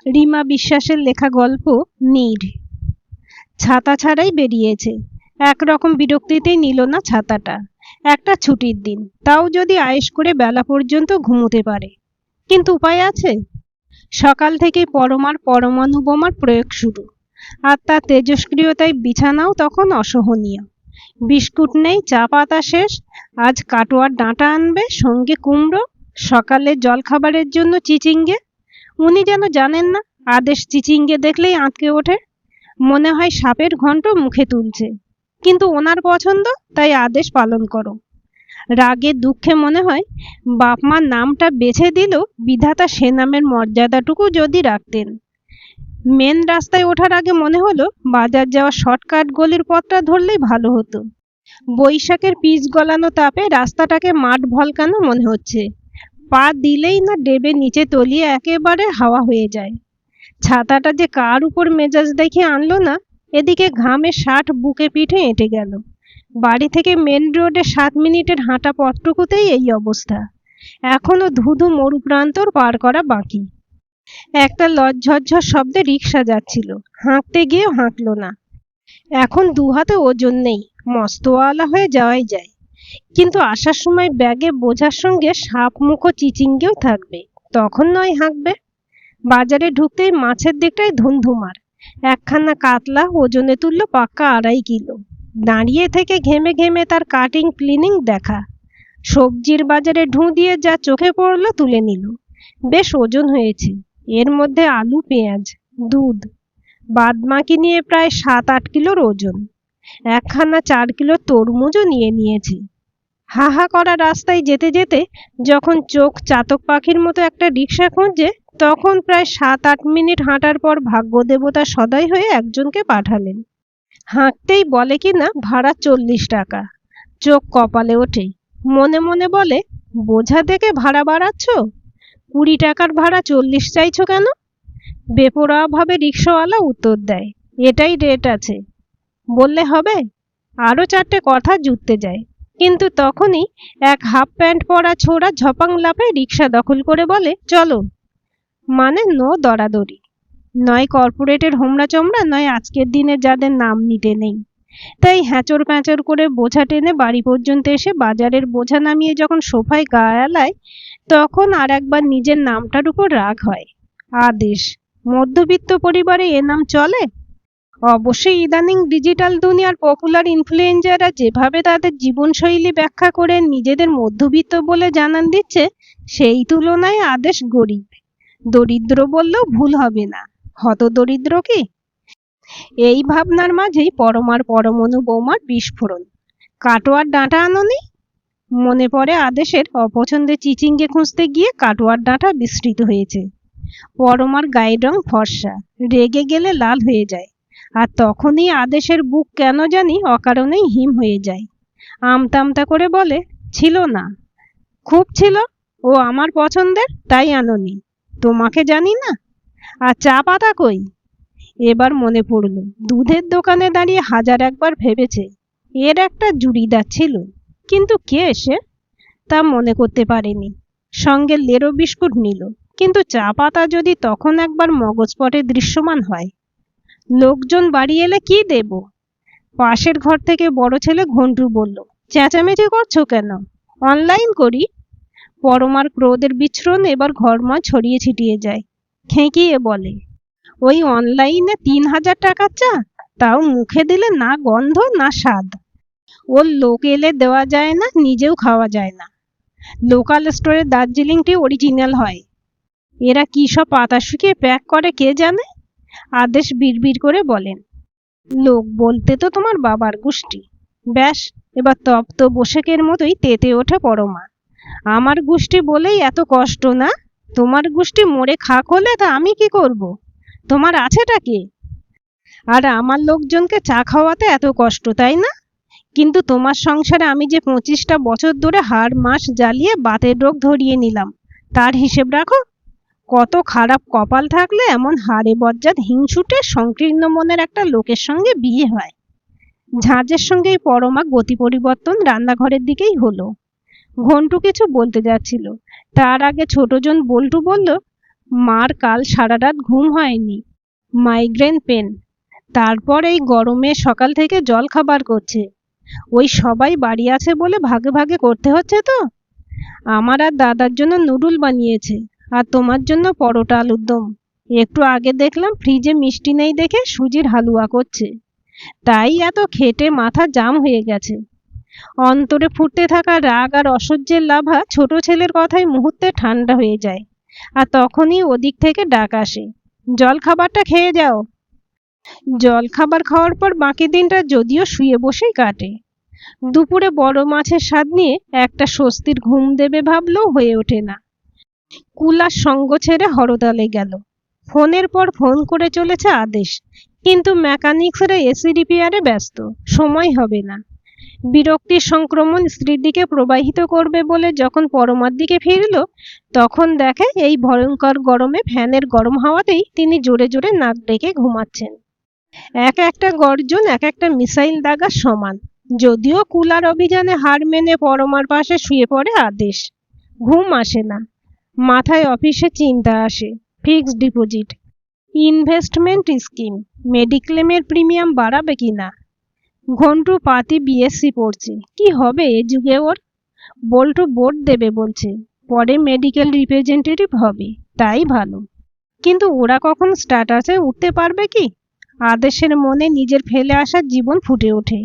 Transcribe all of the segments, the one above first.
রিমা বিশ্বাসের লেখা গল্প নীড়। ছাতা ছাড়াই বেরিয়েছে। একরকম বিরক্তিতেই নিল না ছাতাটা। একটা ছুটির দিন, তাও যদি আয়েশ করে বেলা পর্যন্ত ঘুমোতে পারে। কিন্তু উপায় আছে? সকাল থেকেই পরমার পরমাণু বোমার প্রয়োগ শুরু, আর তার তেজস্ক্রিয়তায় বিছানাও তখন অসহনীয়। বিস্কুট নেই, চা পাতা শেষ। আজ কাটোয়ার ডাঁটা আনবে, সঙ্গে কুমড়ো। সকালে জলখাবারের জন্য চিচিঙ্গে। উনি যেন জানেন না, আদেশ চিচিঙ্গে দেখলেই আঁতকে ওঠে। মনে হয় সাপের ঘন্ট মুখে তুলছে। কিন্তু ওনার পছন্দ, তাই আদেশ পালন করো। রাগে দুঃখে মনে হয় বাপ মার নামটা বেছে দিল বিধাতা সে নামের মর্যাদাটুকু যদি রাখতেন। মেন রাস্তায় ওঠার আগে মনে হলো বাজার যাওয়া শর্টকাট গলির পথটা ধরলেই ভালো হতো। বৈশাখের পিচ গলানো তাপে রাস্তাটাকে মাঠ ভলকানো মনে হচ্ছে। পা দিলেই না ডেবে নিচে তলিয়ে একেবারে হাওয়া হয়ে যায়। ছাতাটা যে কার উপর মেজাজ দেখে আনলো না, এদিকে ঘামে ষাট বুকে পিঠে এঁটে গেল। বাড়ি থেকে মেন রোডে 7 মিনিটের হাঁটা পথটুকুতেই এই অবস্থা। এখনো ধুধু মরুপ্রান্তর পার করা বাকি। একটা লজ্জঝর শব্দে রিক্সা যাচ্ছিল, হাঁকতে গিয়েও হাঁকলো না। এখন দুহাতে ওজন নেই, মস্তওয়ালা হয়ে যাওয়াই যায়। কিন্তু আসার সময় ব্যাগে বোঝার সঙ্গে সাপ মুখো চিচিঙ্গেও থাকবে, তখন নয় হাঁকবে। বাজারে ঢুকতেই মাছের দিকটাই ধুমধুমার। একখানা কাতলা ওজনে তুলল পাক্কা 2.5 কিলো। দাঁড়িয়ে থেকে ঘেমে ঘেমে তার কাটিং ক্লিনিং দেখা। সবজির বাজারে ঢুঁ দিয়ে যা চোখে পড়লো তুলে নিল। বেশ ওজন হয়েছে। এর মধ্যে আলু, পেঁয়াজ, দুধ, বাদবাকি নিয়ে প্রায় 7-8 কিলোর ওজন। একখানা 4 কিলো তরমুজও নিয়েছে। হাহা করা রাস্তায় যেতে যেতে যখন চোখ চাতক পাখির মতো একটা রিক্সা খুঁজছে, তখন প্রায় 7-8 মিনিট হাঁটার পর ভাগ্যদেবতা সদয় হয়ে একজনকে পাঠালেন। হাঁকতেই বলে কিনা ভাড়া 40 টাকা। চোখ কপালে ওঠে। মনে মনে বলে, বোঝা দেখে ভাড়া বাড়াচ্ছ? 20 টাকার ভাড়া 40 চাইছো কেন? বেপরোয়াভাবে রিক্সাওয়ালা উত্তর দেয়, এটাই রেট আছে। বললে হবে? আরো 4টে কথা জুটতে যায়, কিন্তু তখনই এক হাফ প্যান্ট পরা ছোড়া ঝপাং লাফে রিক্সা দখল করে বলে, চলো। মানে নো দরাদরি। নয় কর্পোরেটের হোমরা চমড়া, নয় আজকের দিনে যাদের নাম নিতে নেই। তাই হ্যাঁচর প্যাঁচর করে বোঝা টেনে বাড়ি পর্যন্ত এসে বাজারের বোঝা নামিয়ে যখন সোফায় গা এলায়, তখন আর একবার নিজের নামটার উপর রাগ হয়। আদেশ। মধ্যবিত্ত পরিবারে এ নাম চলে? অবশ্যই ইদানিং ডিজিটাল দুনিয়ার পপুলার ইনফ্লুয়েন্সাররা যেভাবে তাদের জীবনশৈলী ব্যাখ্যা করে নিজেদের মধ্যবিত্ত বলে জানান দিচ্ছে, সেই তুলনায় আদেশ গরিব। দরিদ্র বললেও ভুল হবে না। হতদরিদ্র কি? এই ভাবনার মাঝেই পরমার পরমাণু বোমার বিস্ফোরণ। কাটোয়ার ডাঁটা আনোনি? মনে পড়ে আদেশের অপছন্দের চিচিঙ্গে খুঁজতে গিয়ে কাটোয়ার ডাঁটা বিস্তৃত হয়েছে। পরমার গায়ের রং ফর্সা, রেগে গেলে লাল হয়ে যায়। আর তখনই আদেশের বুক কেন জানি অকারণেই হিম হয়ে যায়। আমতা করে বলে, ছিল না। খুব ছিল। ও আমার পছন্দের, তাই আনোনি। তোমাকে জানি না। আর চা পাতা কই? এবার মনে পড়ল, দুধের দোকানে দাঁড়িয়ে হাজার একবার ভেবেছে এর একটা জুড়িদার ছিল, কিন্তু কে সে তা মনে করতে পারেনি। সঙ্গে লেরো বিস্কুট নিল, কিন্তু চা পাতা যদি তখন একবার মগজপটে দৃশ্যমান হয়। লোকজন বাড়ি এলে কি দেব? পাশের ঘর থেকে বড় ছেলে ঘন্টু বলল, চেঁচামেচি করছো কেন? অনলাইন করি। পরমার ক্রোধের বিচ্ছুরণ এবার ঘরময় ছড়িয়ে ছিটিয়ে যায়। খেঁকিয়ে বলে, ওই অনলাইনে 3000 টাকার চা, তাও মুখে দিলে না গন্ধ না স্বাদ। ওর লোক এলে দেওয়া যায় না, নিজেও খাওয়া যায় না। লোকাল স্টোরের দার্জিলিং টি অরিজিনাল হয়। এরা কি সব পাতা শুকিয়ে প্যাক করে কে জানে। আদেশ বিড়বিড় করে বলেন, লোক বলতে তো তোমার বাবার গোষ্ঠী। ব্যাস, এবার তপ্ত বসেকের মতোই তেতে ওঠে পরমা। আমার গোষ্ঠী বলেই এত কষ্ট না? তোমার গোষ্ঠী মরে খাক হলে তা আমি কি করব? তোমার আছেটা কি? আর আমার লোকজনকে চা খাওয়াতে এত কষ্ট, তাই না? কিন্তু তোমার সংসারে আমি যে 25টা বছর ধরে হাড় মাস জ্বালিয়ে বাতের রোগ ধরিয়ে নিলাম, তার হিসেব রাখো। কত খারাপ কপাল থাকলে এমন হাড়ে বজ্জাত হিংসুটে সংকীর্ণ মনের একটা লোকের সঙ্গে বিয়ে হয়। ঝাঁঝের সঙ্গে পরমা গতি পরিবর্তন রান্নাঘরের দিকেই হলো। ঘন্টু কিছু বলতে যাচ্ছিল, তার আগে ছোটজন বল্টু বলল, মার কাল সারা রাত ঘুম হয়নি, মাইগ্রেন পেন, তারপর এই গরমে সকাল থেকে জল খাবার করছে। ওই সবাই বাড়ি আছে বলে ভাগে ভাগে করতে হচ্ছে তো। আমার আর দাদার জন্য নুডল বানিয়েছে, আর তোমার জন্য পরোটা আলুর দম। একটু আগে দেখলাম ফ্রিজে মিষ্টি নেই দেখে সুজির হালুয়া করছে। তাই এত খেটে মাথা জাম হয়ে গেছে। অন্তরে ফুটতে থাকা রাগ আর অসহ্যের লাভা ছোট ছেলের কথায় মুহূর্তে ঠান্ডা হয়ে যায়। আর তখনই ওদিক থেকে ডাক আসে, জল খাবারটা খেয়ে যাও। জল খাবার খাওয়ার পর বাকি দিনটা যদিও শুয়ে বসেই কাটে। দুপুরে বড় মাছের স্বাদ নিয়ে একটা স্বস্তির ঘুম দেবে ভাবলেও হয়ে ওঠে না। কুলার সঙ্গ ছেড়ে হরতালে গেল। ফোনের পর ফোন করে চলেছে আদেশ, কিন্তু মেকানিক্সরা এসি রিপেয়ারে ব্যস্ত, সময় হবে না। বিরক্তির সংক্রমণ স্ত্রীর দিকে প্রবাহিত করবে বলে যখন পরমার দিকে ফিরল, তখন দেখে এই ভয়ঙ্কর গরমে ফ্যানের গরম হাওয়াতেই তিনি জোরে জোরে নাক ডেকে ঘুমাচ্ছেন। এক একটা গর্জন এক একটা মিসাইল দাগার সমান। যদিও কুলার অভিযানে হার মেনে পরমার পাশে শুয়ে পড়ে আদেশ। ঘুম আসে না, মাথায় অফিসে চিন্তা আসে। ফিক্সড ডিপোজিট, ইনভেস্টমেন্ট স্কিম, মেডিক্লেমের প্রিমিয়াম বাড়াবে কিনা। ঘন্টু পাতি বিএসসি পড়ছে, কি হবে এ যুগে ওর। বল্টু বোর্ড দেবে বলছে, পরে মেডিকেল রিপ্রেজেন্টেটিভ হবে, তাই ভালো। কিন্তু ওরা কখন স্ট্যাটাসে উঠতে পারবে কি। আদেশের মনে নিজের ফেলে আসা জীবন ফুটে ওঠে।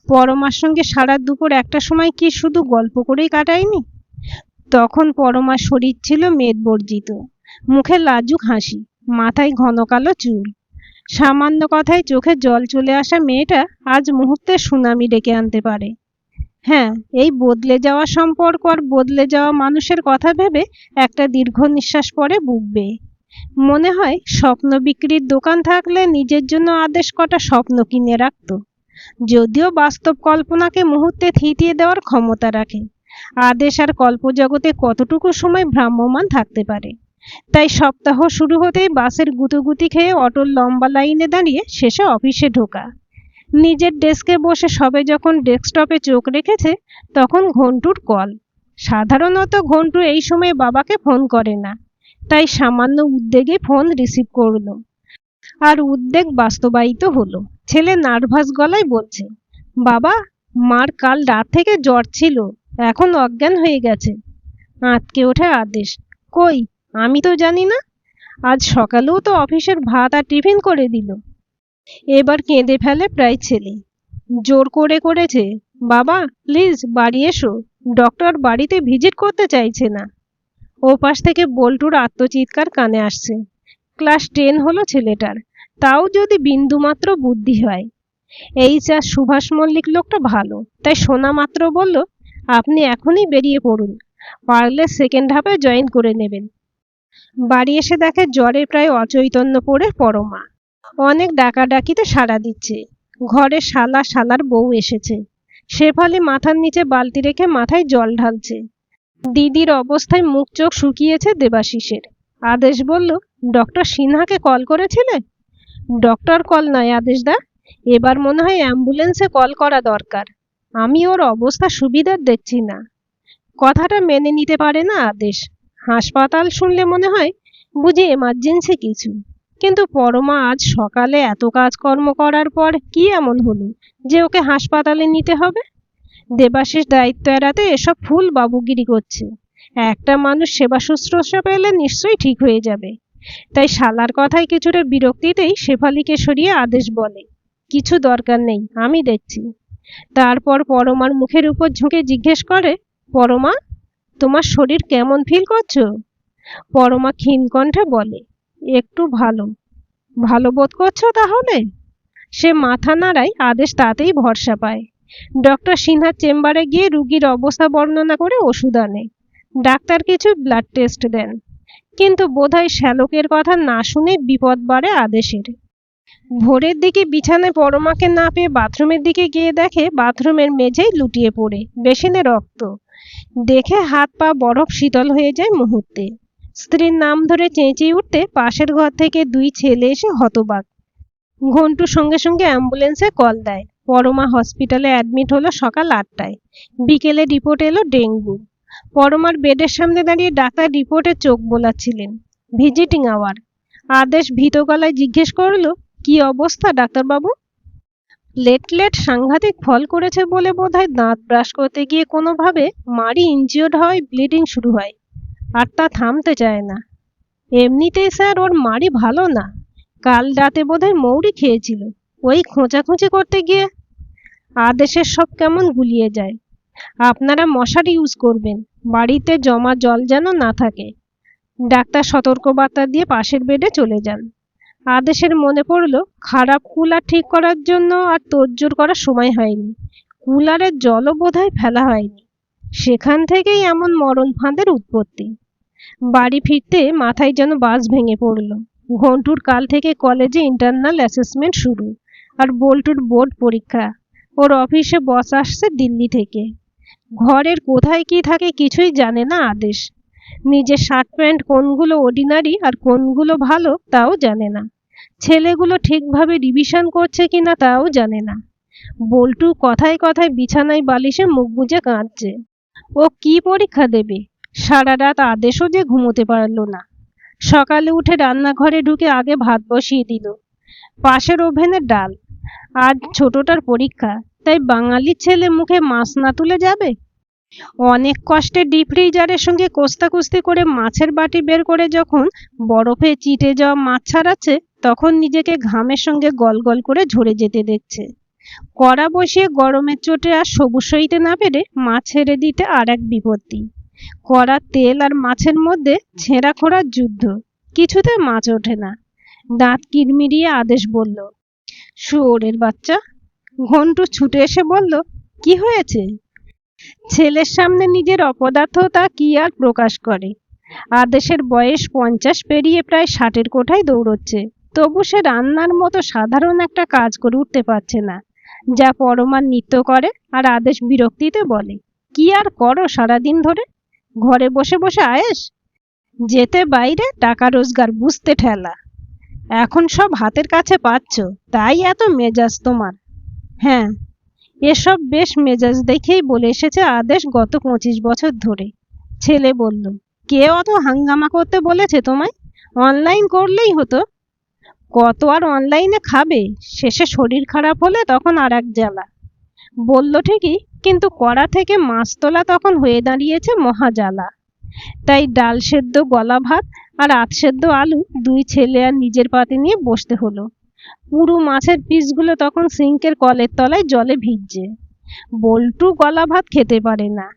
পরমার সঙ্গে সারা দুপুর একটা সময় কি শুধু গল্প করেই কাটায়নি। তখন পরমার শরীর ছিল মেদবর্জিত, মুখে লাজুক হাসি, মাথায় ঘন কালো চুল। সামান্য কথায় চোখে জল চলে আসা মেয়েটা আজ মুহূর্তে সুনামি ডেকে আনতে পারে। হ্যাঁ, এই বদলে যাওয়া সম্পর্ক আর বদলে যাওয়া মানুষের কথা ভেবে একটা দীর্ঘ নিঃশ্বাস পরে বুক বেয়ে। মনে হয় স্বপ্ন বিক্রির দোকান থাকলে নিজের জন্য আদেশ কটা স্বপ্ন কিনে রাখত। যদিও বাস্তব কল্পনাকে মুহূর্তে থিতিয়ে দেওয়ার ক্ষমতা রাখে, আদেশ আর কল্পজগতে কতটুকু সময় ভ্রাম্যমান থাকতে পারে। তাই সপ্তাহ শুরু হতেই বাসের গুতুগুতি খেয়ে অটোর লম্বা লাইনে দাঁড়িয়ে শেষে অফিসে ঢোকা। নিজের ডেস্কে বসে সবে যখন ডেস্কটপে চোখ রেখেছে, তখন ঘন্টুর কল। সাধারণত ঘন্টু এই সময় বাবাকে ফোন করে না, তাই সামান্য উদ্বেগে ফোন রিসিভ করলো। আর উদ্বেগ বাস্তবায়িত হলো। ছেলে নার্ভাস গলায় বলছে, বাবা, মার কাল রাত থেকে জ্বর ছিল, এখন অজ্ঞান হয়ে গেছে। আঁতকে ওঠে আদেশ, কই, আমি তো জানি না। আজ সকালেও তো অফিসের ভাত আর টিফিন করে দিল। এবার কেঁদে ফেলে প্রায় ছেলে। জোর করে করেছে, বাবা প্লিজ বাড়ি এসো, ডক্টর বাড়িতে ভিজিট করতে চাইছে না। ওপাশ থেকে বল্টুর আত্মচিৎকার কানে আসছে। ক্লাস 10 হলো ছেলেটার, তাও যদি বিন্দুমাত্র বুদ্ধি হয়। আর সুভাষ মল্লিক লোকটা ভালো, তাই শোনা মাত্র বলল, আপনি এখনই বেরিয়ে পড়ুন, পারলে সেকেন্ড হাফে জয়েন করে নেবেন। বাড়ি এসে দেখে জ্বরে প্রায় অচৈতন্য পড়ে পরমা। অনেক ডাকাডাকিতে সাড়া দিচ্ছে। ঘরে শালা শালার বউ এসেছে। শেফালি মাথার নিচে বালতি রেখে মাথায় জল ঢালছে। দিদির অবস্থায় মুখ চোখ শুকিয়েছে দেবাশিসের। আদেশ বলল, ডক্টর সিনহাকে কল করেছিলে? ডক্টর কল নয় আদেশদা, এবার মনে হয় অ্যাম্বুলেন্সে কল করা দরকার। আমি ওর অবস্থা সুবিধার দেখছি না। কথাটা মেনে নিতে পারে না আদেশ। হাসপাতাল শুনলে মনে হয় বুঝি এমার্জেন্সি কিছু। কিন্তু পরমা আজ সকালে এত কাজকর্ম করার পর কি এমন হলো যে ওকে হাসপাতালে নিতে হবে? দেবাশিস দায়িত্ব এড়াতে এসব ফুল বাবুগিরি করছে। একটা মানুষ সেবা শুশ্রূষা পেলে নিশ্চয়ই ঠিক হয়ে যাবে। তাই শালার কথায় কিছুটা বিরক্তিতেই শেফালিকে সরিয়ে আদেশ বলে, কিছু দরকার নেই, আমি দেখছি। তারপর পরমার মুখের উপর ঝুঁকে জিজ্ঞেস করে, পরমা, তোমার শরীর কেমন ফিল করছো? পরমা ক্ষীণ কণ্ঠে বলে, একটু ভালো। ভালো বোধ করছো তাহলে? সে মাথা নাড়ায়, আদেশ তাতেই ভরসা পায়। ডক্টর সিনহার চেম্বারে গিয়ে রুগীর অবস্থা বর্ণনা করে ওষুধ আনে। ডাক্তার কিছু ব্লাড টেস্ট দেন, কিন্তু বোধহয় শ্যালকের কথা না শুনে বিপদ বাড়ে আদেশের। ভোরের দিকে বিছানায় পরমাকে না পেয়ে বাথরুমের দিকে গিয়ে দেখে বাথরুমের মেঝেই লুটিয়ে পড়ে, বেসিনে রক্ত। দেখে হাত পা বরফ শীতল হয়ে যায় মুহূর্তে। স্ত্রীর নাম ধরে চেঁচিয়ে উঠতে পাশের ঘর থেকে দুই ছেলে এসে হতবাক। ঘন্টু সঙ্গে সঙ্গে অ্যাম্বুলেন্সে কল দেয়। পরমা হসপিটালে অ্যাডমিট হলো সকাল 8টায়। বিকেলে রিপোর্ট এলো ডেঙ্গু। পরমার বেডের সামনে দাঁড়িয়ে ডাক্তার রিপোর্টে চোখ বোলাচ্ছিলেন। Visiting hour. আদেশ ভীত গলায় জিজ্ঞেস করলো, কি অবস্থা ডাক্তারবাবু? প্লেটলেট সাংঘাতিক ফল করেছে বলে বোধহয় দাঁত ব্রাশ করতে গিয়ে কোনোভাবে মাড়ি ইনজিওর্ড হওয়ায় ব্লিডিং শুরু হয়, আর তা থামতে চায় না। এমনিতেই স্যার ওর মাড়ি ভালো না, কাল রাতে বোধহয় মৌরি খেয়েছিল, ওই খোঁচাখুঁচি করতে গিয়ে। আদেশের সব কেমন গুলিয়ে যায়। আপনারা মশারি ইউজ করবেন, বাড়িতে জমা জল যেন না থাকে। ডাক্তার সতর্কবার্তা দিয়ে পাশের বেডে চলে যান। আদেশের মনে পড়ল খারাপ কুলার ঠিক করার জন্য আর তোড়জোড় করার সময় হয়নি, কুলারের জলও বোধহয় ফেলা হয়নি। সেখান থেকেই এমন মরণ ফাঁদের উৎপত্তি। বাড়ি ফিরতে মাথায় যেন বাস ভেঙে পড়ল। ঘন্টুর কাল থেকে কলেজে ইন্টারনাল অ্যাসেসমেন্ট শুরু, আর বল্টুর বোর্ড পরীক্ষা। ওর অফিসে বস আসছে দিল্লি থেকে। ঘরের কোথায় কি থাকে কিছুই জানে না আদেশ। নিজের শার্ট প্যান্ট কোনগুলো অর্ডিনারি আর কোনগুলো ভালো তাও জানে না। ছেলেগুলো ঠিকভাবে রিভিশন করছে কিনা তাও জানে না। বল্টু কথায় কথায় বিছানায় বালিশে মুখ গুজে কাঁদছে। ও কি পরীক্ষা দেবে? সারা রাত আদেশও যে ঘুমোতে পারল না। সকালে উঠে রান্নাঘরে ঢুকে আগে ভাত বসিয়ে দিল, পাশের ওভেনে ডাল। আজ ছোটটার পরীক্ষা, তাই বাঙালির ছেলে মুখে মাছ না তুলে যাবে? অনেক কষ্টে ডিপ ফ্রিজারের সঙ্গে কোস্তাকুস্তি করে মাছের বাটি বের করে যখন বরফে চিটে যাওয়া মাছ ছাড়াচ্ছে, তখন নিজেকে ঘামের সঙ্গে গলগল করে ঝরে যেতে দেখছে। কড়া বসিয়ে গরমের চোটে আর সবুজ সইতে না পেরে মাছ ছেড়ে দিতে আর এক বিপত্তি। কড়ার তেল আর মাছের মধ্যে ছেঁড়া খোঁড়ার যুদ্ধ, কিছুতে মাছ ওঠে না। দাঁত কিরমিরিয়ে আদেশ বলল, শুয়োরের বাচ্চা। ঘন্টু ছুটে এসে বলল, কি হয়েছে? ছেলের সামনে নিজের অপদার্থতা কি আর প্রকাশ করে। আদেশের বয়স 50 পেরিয়ে প্রায় 60-এর কোঠায় দৌড়চ্ছে, তবু সে রান্নার মতো সাধারণ একটা কাজ করে উঠতে পারছে না, যা পরমার নিত্য করে। আর আদেশ বিরক্তিতে বলে, কি আর করো সারাদিন ধরে? ঘরে বসে বসে আয়েশ, যেতে বাইরে টাকা রোজগার, বুঝতে ঠেলা। এখন সব হাতের কাছে পাচ্ছ, তাই এত মেজাজ তোমার। হ্যাঁ, এসব বেশ মেজাজ দেখেই বলে এসেছে আদেশ গত 25 বছর ধরে। ছেলে বলল, কে অত হাঙ্গামা করতে বলেছে তোমায়? অনলাইন করলেই হতো। কত আর অনলাইনে খাবে? শেষে শরীর খারাপ হলে তখন আর এক জ্বালা। বলল ঠিকই, কিন্তু কড়া থেকে মাছ তোলা তখন হয়ে দাঁড়িয়েছে মহাজ্বালা। তাই ডাল সেদ্ধ, গলা ভাত আর আধ সেদ্ধ আলু দুই ছেলে আর নিজের পাতে নিয়ে বসতে হলো। পুরো মাছের পিসগুলো তখন সিঙ্কের কলের তলায় জলে ভিজছে। বল্টু গলা ভাত খেতে পারে না,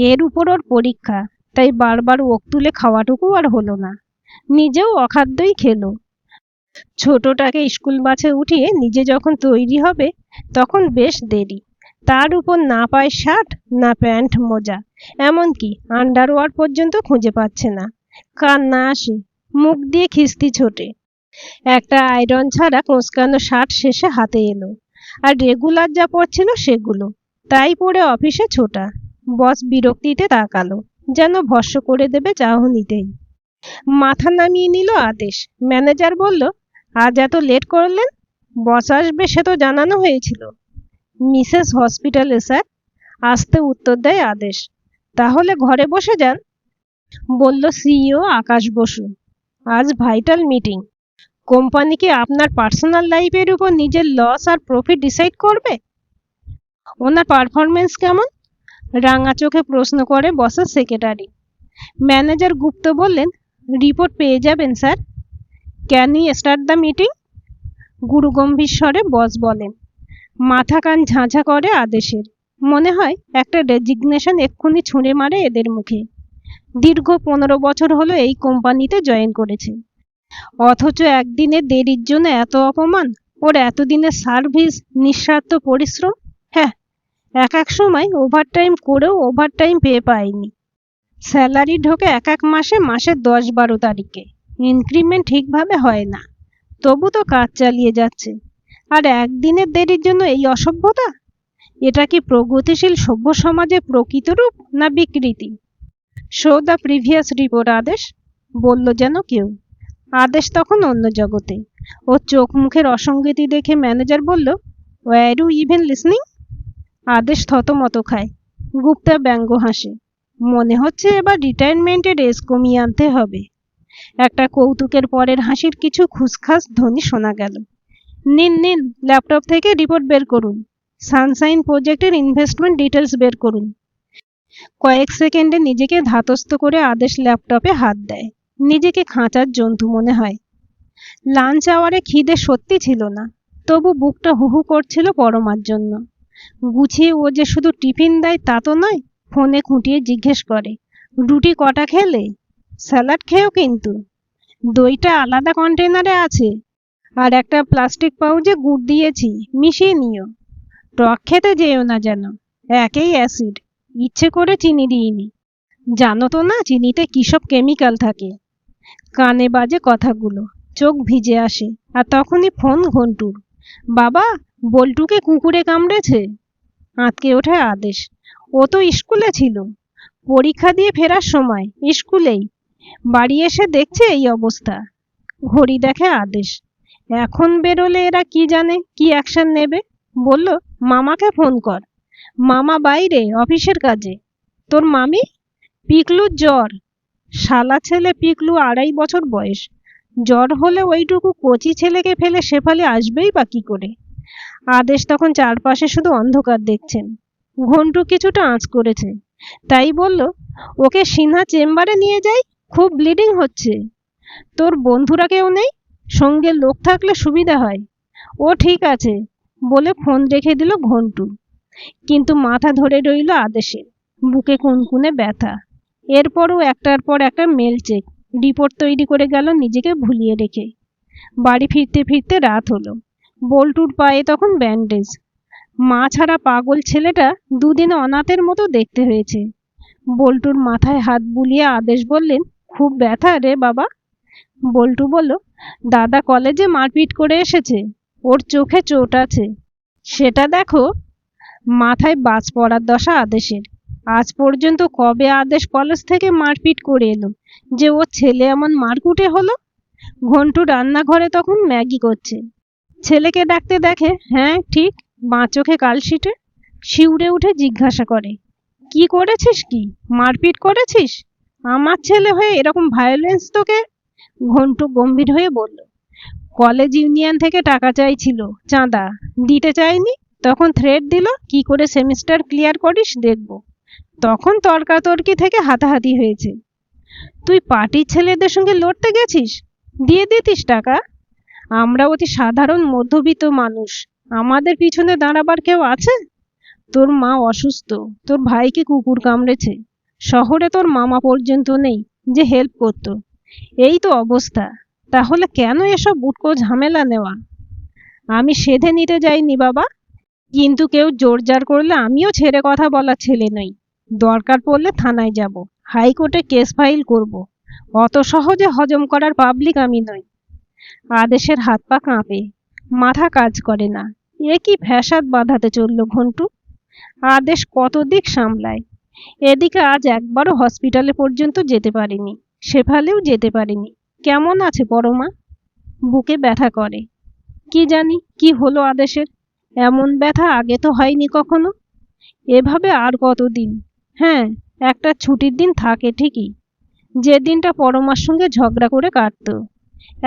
এর উপর ওর পরীক্ষা, তাই বারবার ওক তুলে খাওয়াটুকু আর হলো না। নিজেও অখাদ্যই খেলো। ছোটটাকে স্কুল বাসে উঠিয়ে নিজে যখন তৈরি হবে তখন বেশ দেরি। তার উপর না পায় শার্ট, না প্যান্ট মোজা, এমনকি আন্ডারওয়্যার পর্যন্ত খুঁজে পাচ্ছে না। কান্না আসে, মুখ দিয়ে খিস্তি ছোটে। একটা আয়রন ছাড়া কোঁচকানো শার্ট শেষে হাতে এলো, আর রেগুলার যা পড়ছিল সেগুলো, তাই পরে অফিসে ছোটা। বস বিরক্তিতে তাকালো, যেন ভস্ম করে দেবে চাহনিতেই। মাথা নামিয়ে নিল আদেশ। ম্যানেজার বলল, আজ এত লেট করলেন? বস আসবে সে তো জানানো হয়েছিল। মিসেস হসপিটালে স্যার, আসতে উত্তর দেয় আদেশ। তাহলে ঘরে বসে যান, বলল সিইও আকাশ বসু। আজ ভাইটাল মিটিং। কোম্পানি কি আপনার পার্সোনাল লাইফের উপর নিজের লস আর প্রফিট ডিসাইড করবে? ওনার পারফরমেন্স কেমন? রাঙা চোখে প্রশ্ন করে বসের সেক্রেটারি। ম্যানেজার গুপ্ত বললেন, রিপোর্ট পেয়ে যাবেন sir. Can you start the meeting? গুরুগম্ভীর স্বরে বস বলেন। মাথা কান ঝাঁঝা করে আদেশের। মনে হয় একটা রেজিগনেশন এক্ষুনি ছুঁড়ে মারে এদের মুখে। দীর্ঘ 15 বছর হলো এই কোম্পানিতে জয়েন করেছে, অথচ একদিনের দেরির জন্য এত অপমান। ওর এতদিনের সার্ভিস, নিঃস্বার্থ পরিশ্রম। হ্যাঁ, এক এক সময় ওভারটাইম করেও ওভারটাইম পেয়ে পায়নি। স্যালারি ঢোকে এক এক মাসে, মাসের 10-12 তারিখে। ইনক্রিমেন্ট ঠিকভাবে হয় না, তবু তো কাজ চালিয়ে যাচ্ছে। আর একদিনের দেরির জন্য এই অসভ্যতা? এটা কি প্রগতিশীল সভ্য সমাজের প্রকৃত রূপ না বিকৃতি? শো দ্য প্রিভিয়াস রিপোর্ট আদেশ, বলল যেন কেউ। আদেশ তখন অন্য জগতে। ওর চোখ মুখের অসঙ্গতি দেখে ম্যানেজার বলল, ওয়্যার ইউ ইভেন লিসনিং? আদেশ থতমত খায়। গুপ্তা ব্যঙ্গ হাসে। মনে হচ্ছে এবার রিটায়ারমেন্টের এজ কমিয়ে আনতে হবে। একটা কৌতুকের পরের হাসির কিছু খুসখাস ধ্বনি শোনা গেল। নিন নিন, ল্যাপটপ থেকে রিপোর্ট বের করুন, সানশাইন প্রজেক্টের ইনভেস্টমেন্ট ডিটেলস বের করুন। কয়েক সেকেন্ডে নিজেকে ধাতস্থ করে আদেশ ল্যাপটপে হাত দেয়। নিজেকে খাঁচার জন্তু মনে হয়। লাঞ্চ আওয়ারে খিদে সত্যি ছিল না, তবু বুকটা হুহু করছিল পরমার জন্য। গুছিয়ে ও যে শুধু টিফিন দেয় তা তো নয়, ফোনে খুঁটিয়ে জিজ্ঞেস করে, রুটি কটা খেলে? স্যালাড খেয়েও কিন্তু। দইটা আলাদা কন্টেনারে আছে, আর একটা প্লাস্টিক পাউচে গুড় দিয়েছি, মিশিয়ে নিও। টক খেতে যেও না যেন, একেই অ্যাসিড, ইচ্ছে করে চিনি দিইনি। জানো তো না চিনিতে কিসব কেমিক্যাল থাকে। কানে বাজে কথাগুলো, চোখ ভিজে আসে, আর তখনই ফোন ঘন্টুর। বাবা, বল্টুকে কুকুরে কামড়েছে। আঁতকে ওঠে আদেশ। ও তো স্কুলে ছিল, পরীক্ষা দিয়ে ফেরার সময় স্কুলেই। বাড়ি এসে দেখছে এই অবস্থা। ঘড়ি দেখে আদেশ। এখন বেরোলে এরা কি জানে কি অ্যাকশন নেবে। বলল, মামাকে ফোন কর। মামা বাইরে অফিসের কাজে। তোর মামি? পিকলুর জ্বর। শালা ছেলে পিকলু 2.5 বছর বয়স, জ্বর হলে ওইটুকু কচি ছেলেকে ফেলে শেফালি আসবেই বা কি করে। আদেশ তখন চারপাশে শুধু অন্ধকার দেখছেন। ঘন্টু কিছুটা আঁচ করেছে, তাই বলল, ওকে সিনহা চেম্বারে নিয়ে যাই, খুব ব্লিডিং হচ্ছে। তোর বন্ধুরা কেউ নেই? সঙ্গে লোক থাকলে সুবিধা হয়। ও ঠিক আছে বলে ফোন রেখে দিল ঘন্টু। কিন্তু মাথা ধরে রইল আদেশের। বুকে কুনকুনে ব্যথা। এরপরও একটার পর একটা মেল চেক, রিপোর্ট তৈরি করে গেল নিজেকে ভুলিয়ে রেখে। বাড়ি ফিরতে ফিরতে রাত হলো। বল্টুর পায়ে তখন ব্যান্ডেজ। মা ছাড়া পাগল ছেলেটা দুদিন অনাথের মতো দেখতে হয়েছে। বল্টুর মাথায় হাত বুলিয়ে আদেশ বললেন, খুব ব্যথা রে বাবা। বল্টু বলল, দাদা কলেজে মারপিট করে এসেছে, ওর চোখে চোট আছে, সেটা দেখো। মাথায় বাজ পড়ার দশা আদেশের। আজ পর্যন্ত কবে আদেশ কলেজ থেকে মারপিট করে এলো যে ওর ছেলে এমন মারকুটে হলো। ঘন্টু রান্নাঘরে তখন ম্যাগি করছে। ছেলেকে ডাকতে দেখে, হ্যাঁ ঠিক, বাঁ চোখে কালশিটে। শিউরে উঠে জিজ্ঞাসা করে, কি করেছিস? কি মারপিট করেছিস? আমার ছেলে হয়ে এরকম ভায়োলেন্স তোকে? ঘন্টু গম্ভীর হয়ে বলল, কলেজ ইউনিয়ন থেকে টাকা চাইছিল, চাঁদা দিতে চাইনি, তখন থ্রেট দিল কি করে সেমিস্টার ক্লিয়ার করিস দেখব। তখন তর্কাতর্কি থেকে হাতাহাতি হয়েছে। তুই পার্টির ছেলেদের সঙ্গে লড়তে গেছিস? দিয়ে দিতিস টাকা? আমরা অতি সাধারণ মধ্যবিত্ত মানুষ, আমাদের পিছনে দাঁড়াবার কেউ আছে? তোর মা অসুস্থ, তোর ভাইকে কুকুর কামড়েছে, শহরে তোর মামা পর্যন্ত নেই যে হেল্প করতো। এই তো অবস্থা, তাহলে কেন এসব উটকো ঝামেলা নেওয়া? আমি সেধে নিতে যাইনি বাবা, কিন্তু কেউ জোরজার করলে আমিও ছেড়ে কথা বলার ছেলে নই। দরকার পড়লে থানায় যাব, হাইকোর্টে কেস ফাইল করব। অত সহজে হজম করার পাবলিক আমি নই। আদেশের হাত পা কাঁপে, মাথা কাজ করে না। এ কি ফ্যাসাদ বাঁধাতে চলল ঘন্টু। আদেশ কত দিক সামলায়। এদিকে আজ একবারও হসপিটালে পর্যন্ত যেতে পারিনি, শেফালেও যেতে পারিনি। কেমন আছে পরমা? বুকে ব্যথা করে। কি জানি কি হলো আদেশের, এমন ব্যথা আগে তো হয়নি কখনো। এভাবে আর কতদিন? হ্যাঁ, একটা ছুটির দিন থাকে ঠিকই, যে দিনটা পরমার সঙ্গে ঝগড়া করে কাটতো।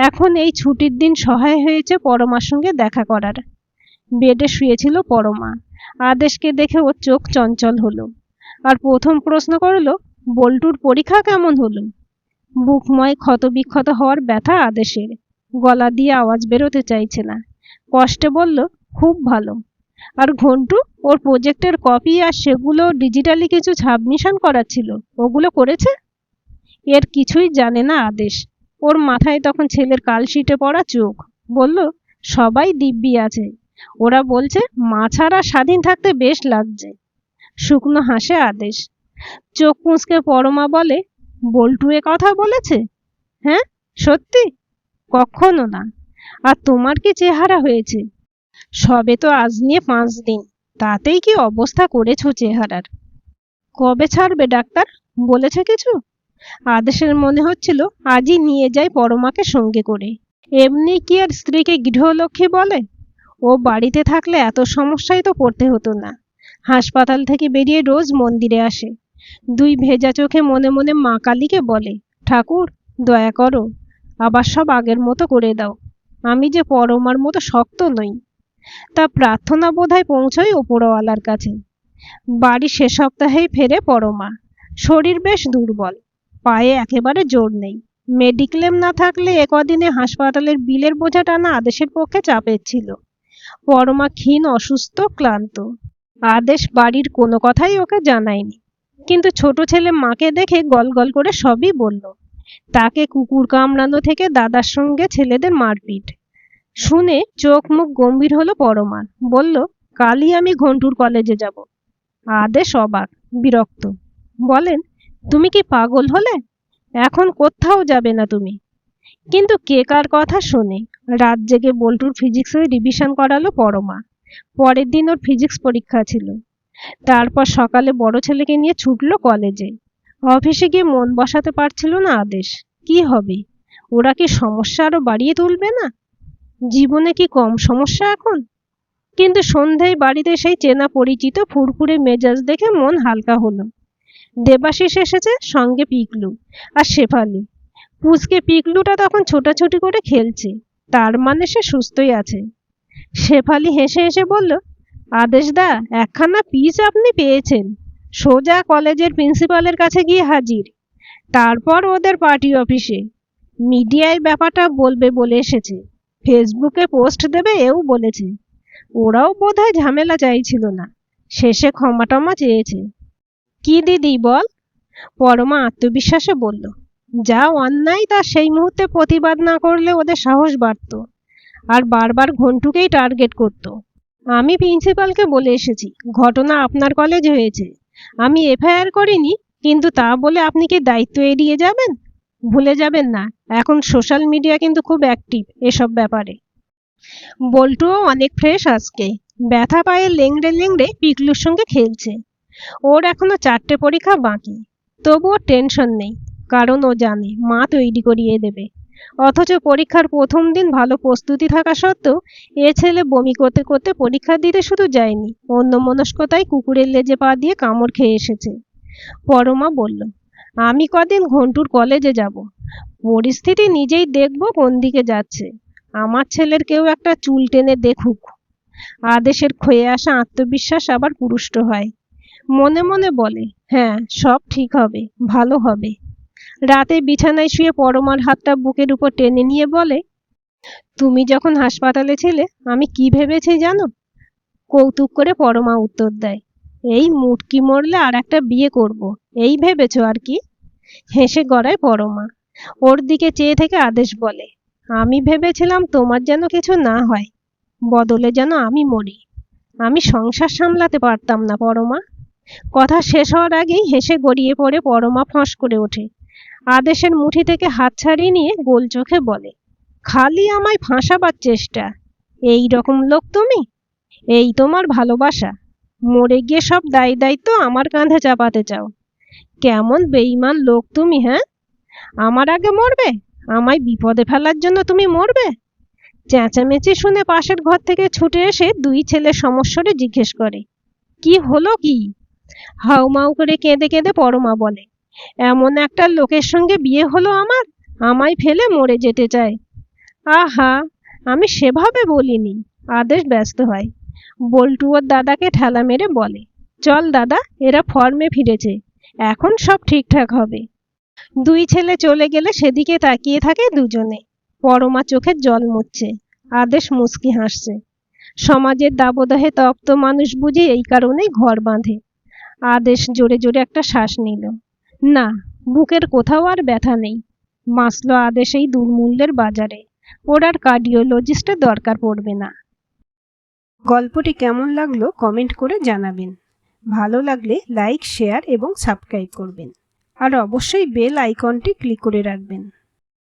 এখন এই ছুটির দিন সহায় হয়েছে পরমার সঙ্গে দেখা করার। বেডে শুয়েছিল পরমা। আদেশকে দেখে ওর চোখ চঞ্চল হলো, আর প্রথম প্রশ্ন করলো, বল্টুর পরীক্ষা কেমন হলো? বুকময় ক্ষতবিক্ষত হওয়ার ব্যথা আদেশের। গলা দিয়ে আওয়াজ বেরোতে চাইছে না। কষ্টে বলল, খুব ভালো। আর ঘন্টু, ওর প্রজেক্টের কপি আর সেগুলো ডিজিটালি কিছু সাবমিশন করার ছিল, ওগুলো করেছে? এর কিছুই জানে না আদেশ। ওর মাথায় তখন ছেলের কালশিটে পড়া চোখ। বলল, সবাই দিব্যি আছে, ওরা বলছে মা ছাড়া স্বাধীন থাকতে বেশ লাগছে। শুকনো হাসে আদেশ। চোখ মুচকে পরমা বলে, বল্টু এ কথা বলেছে? হ্যাঁ, সত্যি? কখনো না। আর তোমার কি চেহারা হয়েছে? সবে তো আজ নিয়ে 5 দিন, তাতেই কি অবস্থা করেছো চেহারার। কবে ছাড়বে ডাক্তার, বলেছে কিছু? আদেশের মনে হচ্ছিল আজই নিয়ে যায় পরমাকে সঙ্গে করে। এমনি কি আর স্ত্রীকে গৃহলক্ষ্মী বলে? ও বাড়িতে থাকলে এত সমস্যায় তো পড়তে হতো না। হাসপাতাল থেকে বেরিয়ে রোজ মন্দিরে আসে। 2 ভেজা চোখে মনে মনে মা কালীকে বলে, ঠাকুর দয়া করো, আবার সব আগের মতো করে দাও। আমি যে পরমার মতো শক্ত নই। তা প্রার্থনা বোধহয় পৌঁছয় ওপরওয়ালার কাছে। বাড়ি সে সপ্তাহেই ফেরে পরমা। শরীর বেশ দুর্বল, পায়ে একেবারে জোর নেই। মেডিক্লেম না থাকলে একদিনে হাসপাতালের বিলের বোঝা টানা আদেশের পক্ষে চাপের ছিল। পরমা ক্ষীণ, অসুস্থ, ক্লান্ত। আদেশ বাড়ির কোনো কথাই ওকে জানায়নি, কিন্তু ছোট ছেলে মাকে দেখে গল গল করে সবই বলল। তাকে কুকুর কামড়ানো থেকে দাদার সঙ্গে ছেলেদের মারপিট শুনে চোখ মুখ গম্ভীর হলো পরমার। বলল, কালই আমি ঘন্টুর কলেজে যাব। আদেশ অবাক, বিরক্ত। বলেন, তুমি কি পাগল হলে? এখন কোথাও যাবে না তুমি। কিন্তু কে কার কথা শোনে। রাত জেগে বল্টুর ফিজিক্সের রিভিশন করালো পরমা। পরের দিন ওর ফিজিক্স পরীক্ষা ছিল। তারপর সকালে বড় ছেলেকে নিয়ে ছুটলো কলেজে। অফিসে গিয়ে মন বসাতে পারছিল না আদেশ। কি হবে? ওরা কি সমস্যা আরো বাড়িয়ে তুলবে না? জীবনে কি কম সমস্যা এখন? কিন্তু সন্ধ্যায় বাড়িতে সেই চেনা পরিচিত ফুরফুরে মেজাজ দেখে মন হালকা হলো। দেবাশিস এসেছে, সঙ্গে পিকলু আর শেফালি। পুচকে পিকলুটা তখন ছোটাছুটি করে খেলছে, তার মানে সে সুস্থই আছে। শেফালি হেসে হেসে বলল, আদেশ দা, একখানা পিচ আপনি পেয়েছেন। সোজা কলেজের প্রিন্সিপালের কাছে গিয়ে হাজির। তারপর ওদের পার্টি অফিসে মিডিয়ায় ব্যাপারটা বলবে বলে এসেছে। ফেসবুকে পোস্ট দেবে এও বলেছে। ওরাও বোধহয় ঝামেলা চাইছিল না, শেষে ক্ষমা টমা চেয়েছে। কি দিদি বল? পরমা আত্মবিশ্বাসে বলল। যা অন্যায় তা সেই মুহূর্তে প্রতিবাদ না করলে ওদের সাহস বাড়ত, আর বারবার ঘন্টুকেই টার্গেট করত। আমি প্রিন্সিপালকে বলে এসেছি ঘটনা আপনার কলেজ হয়েছে। আমি এফআইআর করিনি, কিন্তু তা বলে আপনি কি দায়িত্ব এড়িয়ে যাবেন? ভুলে যাবেন না, এখন সোশ্যাল মিডিয়া কিন্তু খুব অ্যাক্টিভ এসব ব্যাপারে। বল্টুও অনেক ফ্রেশ আজকে। ব্যথা পায়ে লেংড়ে লেংড়ে পিকলুর সঙ্গে খেলছে। ওর এখনো 4টে পরীক্ষা বাকি, তবুও টেনশন নেই, কারণ ও জানে মা তৈরি করিয়ে দেবে। অথচ পরীক্ষার প্রথম দিন ভালো প্রস্তুতি থাকা সত্ত্বেও এ ছেলে বমি করতে করতে পরীক্ষা দিতে শুধু যায়নি, অন্যমনস্কতায় কুকুরের লেজে পা দিয়ে কামড় খেয়ে এসেছে। পরমা বলল, আমি কদিন ঘন্টুর কলেজে যাব। পরিস্থিতি নিজেই দেখব কোন দিকে যাচ্ছে। আমার ছেলের কেউ একটা চুল টেনে দেখুক। আদেশের ক্ষয়ে আসা আত্মবিশ্বাস আবার পুরুষ্ট হয়। মনে মনে বলে, হ্যাঁ, সব ঠিক হবে, ভালো হবে। রাতে বিছানায় শুয়ে পরমার হাতটা বুকের উপর টেনে নিয়ে বলে, তুমি যখন হাসপাতালে ছিলে আমি কি ভেবেছি জানো? কৌতুক করে পরমা উত্তর দেয়, এই মুটকি মরলে আর একটা বিয়ে করব, এই ভেবেছ আর কি? হেসে গড়ায় পরমা। ওর দিকে চেয়ে থেকে আদেশ বলে, আমি ভেবেছিলাম তোমার যেন কিছু না হয়, বদলে যেন আমি মরি। আমি সংসার সামলাতে পারতাম না পরমা। কথা শেষ হওয়ার আগেই হেসে গড়িয়ে পড়ে পরমা ফস করে ওঠে। আদেশের মুঠি থেকে হাত ছাড়িয়ে নিয়ে গোল চোখে বলে, খালি আমায় ফাঁসাবার চেষ্টা। এই রকম লোক তুমি? এই তোমার ভালোবাসা? মরে গিয়ে সব দায় দায়িত্ব আমার কাঁধে চাপাতে চাও? কেমন বেঈমান লোক তুমি, হ্যাঁ? আমার আগে মরবে? আমায় বিপদে ফেলার জন্য তুমি মরবে? চেঁচামেচি শুনে পাশের ঘর থেকে ছুটে এসে দুই ছেলে সমস্বরে জিজ্ঞেস করে, কি হলো কি? হাউমাউ করে কেঁদে কেঁদে পরমা বলে, এমন একটা লোকের সঙ্গে বিয়ে হলো আমার, আমায় ফেলে মরে যেতে চায়। আহা, আমি সেভাবে বলিনি। আদেশ ব্যস্ত হয়। বল্টু ওর দাদাকে ঠেলা মেরে বলে, চল দাদা, এরা ফর্মে ফিরেছে, এখন সব ঠিকঠাক হবে। দুই ছেলে চলে গেলে সেদিকে তাকিয়ে থাকে দুজনে। পরমা চোখের জল মুছছে, আদেশ মুচকি হাসছে। সমাজের দাবদাহে তপ্ত মানুষ বুঝি এই কারণেই ঘর বাঁধে। আদেশ জোরে জোরে একটা শ্বাস নিল। না, বুকের কোথাও আর ব্যথা নেই। বাঁচল আদেশ এই দুর্মূল্যের বাজারে। ওর আর কার্ডিওলজিস্টের দরকার পড়বে না। গল্পটি কেমন লাগলো কমেন্ট করে জানাবেন। ভালো লাগলে লাইক, শেয়ার এবং সাবস্ক্রাইব করবেন। আর অবশ্যই বেল আইকনটি ক্লিক করে রাখবেন।